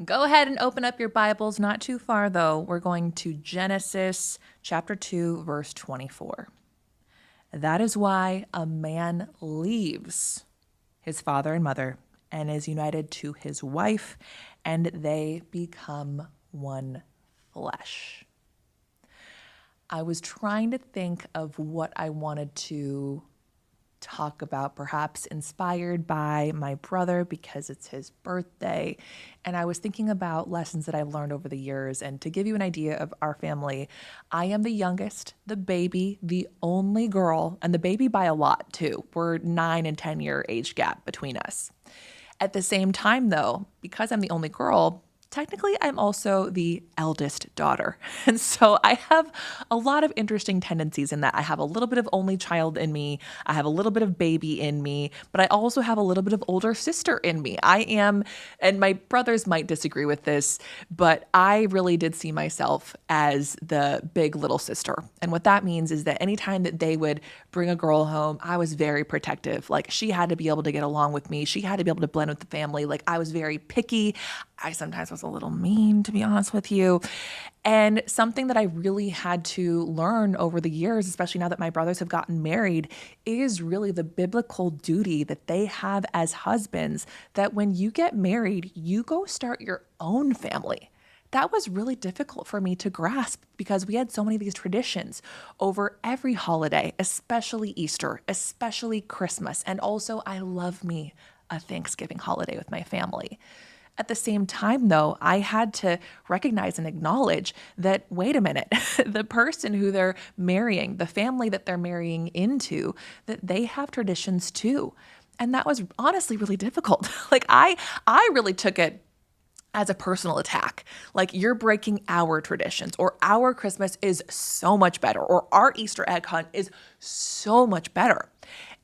Go ahead and open up your Bibles. Not too far, though. We're going to Genesis chapter 2, verse 24. That is why a man leaves his father and mother and is united to his wife, and they become one flesh. I was trying to think of what I wanted to talk about, perhaps inspired by my brother because it's his birthday. And I was thinking about lessons that I've learned over the years. And to give you an idea of our family, I am the youngest, the baby, the only girl, and the baby by a lot too. We're 9 and 10-year age gap between us. At the same time, though, because I'm the only girl, technically I'm also the eldest daughter. And so I have a lot of interesting tendencies in that I have a little bit of only child in me. I have a little bit of baby in me, but I also have a little bit of older sister in me. I am, and my brothers might disagree with this, but I really did see myself as the big little sister. And what that means is that anytime that they would bring a girl home, I was very protective. Like, she had to be able to get along with me. She had to be able to blend with the family. Like, I was very picky. I sometimes was a little mean, to be honest with you. And something that I really had to learn over the years, especially now that my brothers have gotten married, is really the biblical duty that they have as husbands, that when you get married, you go start your own family. That was really difficult for me to grasp because we had so many of these traditions over every holiday, especially Easter, especially Christmas. And also, I love me a Thanksgiving holiday with my family. At the same time, though, I had to recognize and acknowledge that, wait a minute, the person who they're marrying, the family that they're marrying into, that they have traditions too. And that was honestly really difficult. Like, I really took it as a personal attack. Like, you're breaking our traditions, or our Christmas is so much better, or our Easter egg hunt is so much better.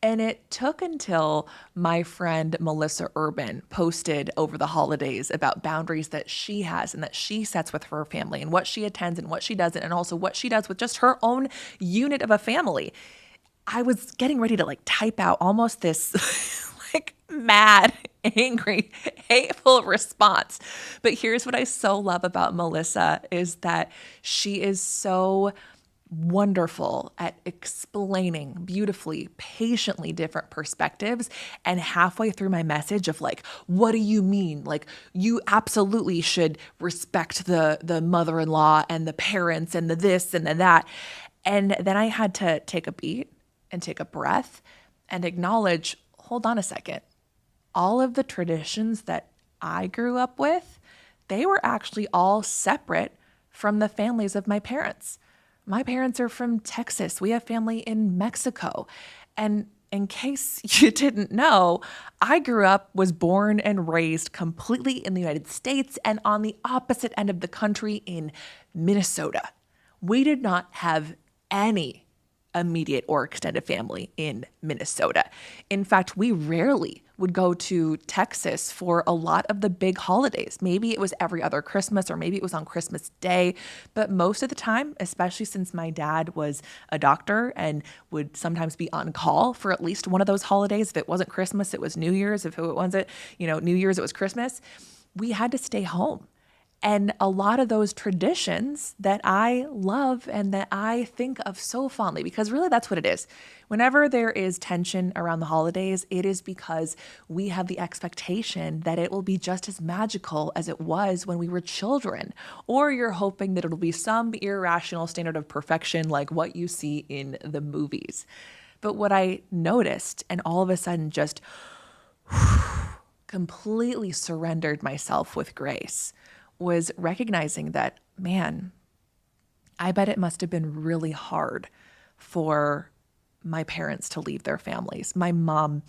And it took until my friend Melissa Urban posted over the holidays about boundaries that she has and that she sets with her family, and what she attends and what she doesn't, and also what she does with just her own unit of a family. I was getting ready to type out almost this mad, angry, hateful response. But here's what I so love about Melissa is that she is so wonderful at explaining beautifully, patiently different perspectives. And halfway through my message of what do you mean? You absolutely should respect the mother-in-law and the parents and the this and the that. And then I had to take a beat and take a breath and acknowledge, hold on a second. All of the traditions that I grew up with, they were actually all separate from the families of my parents. My parents are from Texas. We have family in Mexico. And in case you didn't know, I was born and raised completely in the United States and on the opposite end of the country in Minnesota. We did not have any immediate or extended family in Minnesota. In fact, we rarely would go to Texas for a lot of the big holidays. Maybe it was every other Christmas, or maybe it was on Christmas Day. But most of the time, especially since my dad was a doctor and would sometimes be on call for at least one of those holidays. If it wasn't Christmas, it was New Year's. If it wasn't, New Year's, it was Christmas. We had to stay home. And a lot of those traditions that I love and that I think of so fondly, because really that's what it is. Whenever there is tension around the holidays, it is because we have the expectation that it will be just as magical as it was when we were children, or you're hoping that it'll be some irrational standard of perfection like what you see in the movies. But what I noticed, and all of a sudden just completely surrendered myself with grace, was recognizing that, man, I bet it must have been really hard for my parents to leave their families. My mom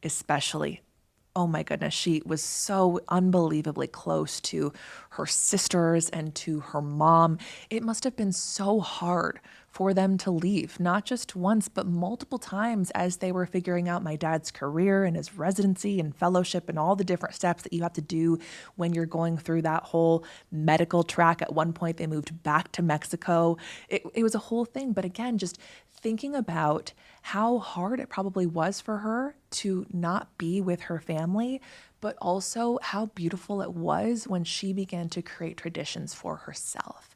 especially. Oh my goodness, she was so unbelievably close to her sisters and to her mom. It must have been so hard for them to leave, not just once, but multiple times as they were figuring out my dad's career and his residency and fellowship and all the different steps that you have to do when you're going through that whole medical track. At one point, they moved back to Mexico. It was a whole thing. But again, just thinking about how hard it probably was for her to not be with her family, but also how beautiful it was when she began to create traditions for herself.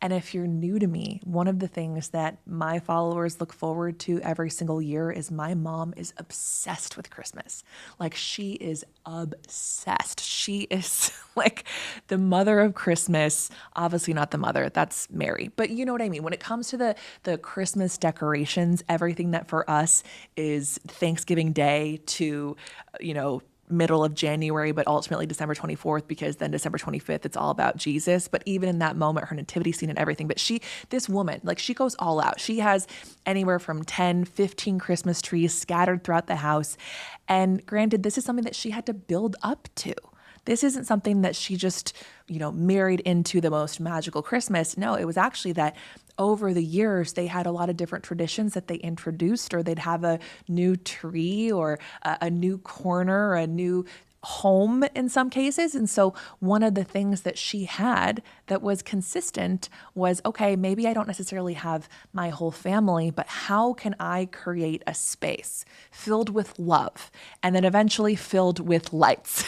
And if you're new to me, one of the things that my followers look forward to every single year is my mom is obsessed with Christmas. Like, she is obsessed. She is like the mother of Christmas. Obviously not the mother, that's Mary. But you know what I mean? When it comes to the Christmas decorations, everything that for us is Thanksgiving Day to, middle of January, but ultimately December 24th, because then December 25th, it's all about Jesus. But even in that moment, her nativity scene and everything, but this woman, like, she goes all out. She has anywhere from 10, 15 Christmas trees scattered throughout the house. And granted, this is something that she had to build up to. This isn't something that she just, married into the most magical Christmas. No, it was actually that over the years, they had a lot of different traditions that they introduced, or they'd have a new tree or a new corner, or a new home in some cases. And so one of the things that she had that was consistent was, okay, maybe I don't necessarily have my whole family, but how can I create a space filled with love and then eventually filled with lights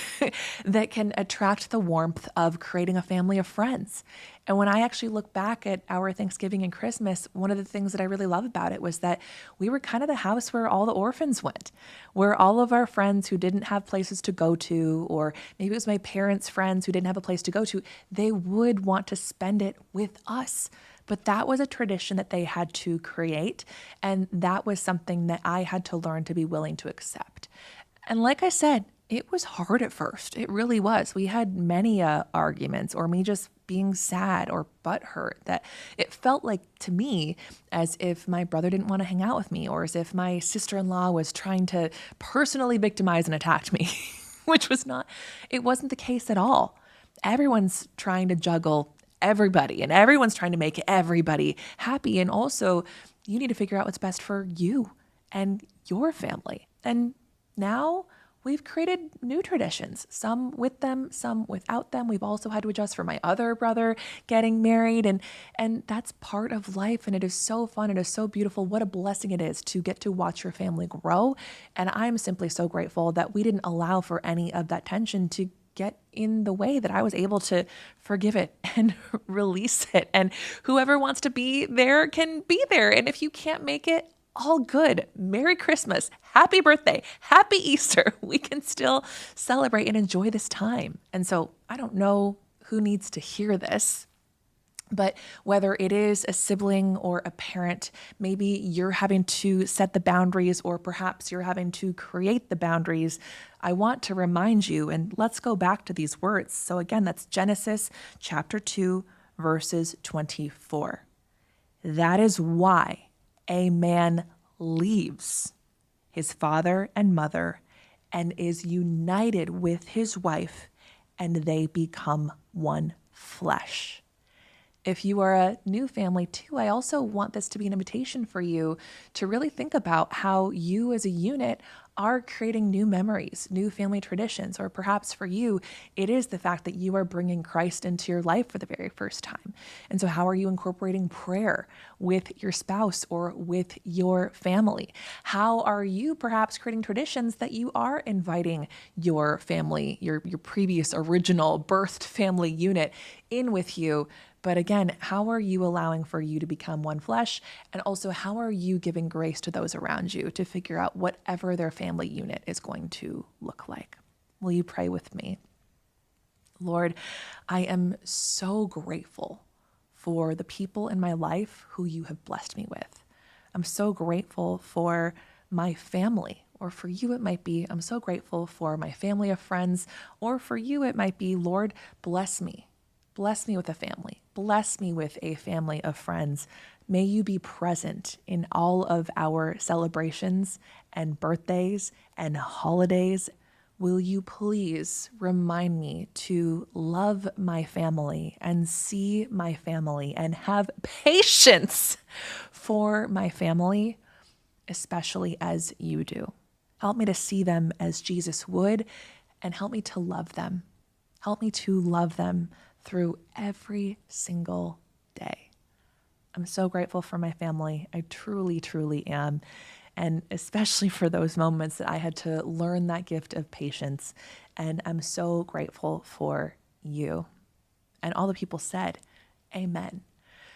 that can attract the warmth of creating a family of friends? And when I actually look back at our Thanksgiving and Christmas, one of the things that I really love about it was that we were kind of the house where all the orphans went, where all of our friends who didn't have places to go to, or maybe it was my parents' friends who didn't have a place to go to, they would want to spend it with us. But that was a tradition that they had to create. And that was something that I had to learn to be willing to accept. And like I said, it was hard at first. It really was. We had many arguments, or me just being sad or butthurt, that it felt like to me as if my brother didn't want to hang out with me, or as if my sister-in-law was trying to personally victimize and attack me, which was not, it wasn't the case at all. Everyone's trying to juggle everybody, and everyone's trying to make everybody happy. And also, you need to figure out what's best for you and your family. And now we've created new traditions, some with them, some without them. We've also had to adjust for my other brother getting married, and that's part of life. And it is so fun. It is so beautiful. What a blessing it is to get to watch your family grow. And I'm simply so grateful that we didn't allow for any of that tension to get in the way, that I was able to forgive it and release it. And whoever wants to be there can be there. And if you can't make it, all good. Merry Christmas. Happy birthday. Happy Easter. We can still celebrate and enjoy this time. And so I don't know who needs to hear this, but whether it is a sibling or a parent, maybe you're having to set the boundaries, or perhaps you're having to create the boundaries. I want to remind you, and let's go back to these words. So again, that's Genesis chapter 2, verses 24. That is why a man leaves his father and mother and is united with his wife, and they become one flesh. If you are a new family too, I also want this to be an invitation for you to really think about how you as a unit are creating new memories, new family traditions, or perhaps for you, it is the fact that you are bringing Christ into your life for the very first time. And so how are you incorporating prayer with your spouse or with your family? How are you perhaps creating traditions that you are inviting your family, your previous original birthed family unit in with you? But again, how are you allowing for you to become one flesh? And also, how are you giving grace to those around you to figure out whatever their family unit is going to look like? Will you pray with me? Lord, I am so grateful for the people in my life who you have blessed me with. I'm so grateful for my family, or for you it might be, I'm so grateful for my family of friends, or for you it might be, Lord, bless me. Bless me with a family. Bless me with a family of friends. May you be present in all of our celebrations and birthdays and holidays. Will you please remind me to love my family and see my family and have patience for my family, especially as you do. Help me to see them as Jesus would, and help me to love them. Help me to love them through every single day. I'm so grateful for my family. I truly, truly am. And especially for those moments that I had to learn that gift of patience And I'm so grateful for you. And all the people said, amen.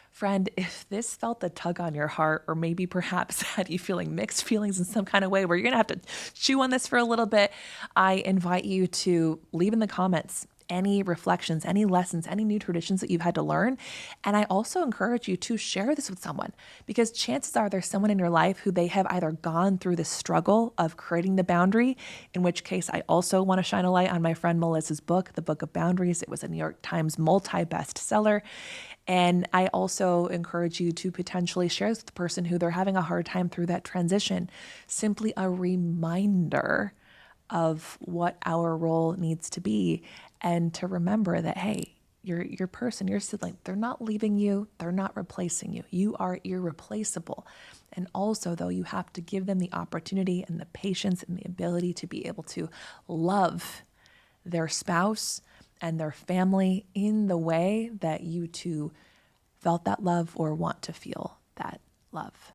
Friend, if this felt a tug on your heart, or maybe perhaps had you feeling mixed feelings in some kind of way where you're going to have to chew on this for a little bit, I invite you to leave in the comments any reflections, any lessons, any new traditions that you've had to learn. And I also encourage you to share this with someone, because chances are there's someone in your life who they have either gone through the struggle of creating the boundary, in which case I also want to shine a light on my friend Melissa's book, The Book of Boundaries. It was a New York Times multi-bestseller. And I also encourage you to potentially share this with the person who they're having a hard time through that transition. Simply a reminder of what our role needs to be, and to remember that, hey, your person, your sibling, they're not leaving you. They're not replacing you. You are irreplaceable. And also, though, you have to give them the opportunity and the patience and the ability to be able to love their spouse and their family in the way that you two felt that love or want to feel that love.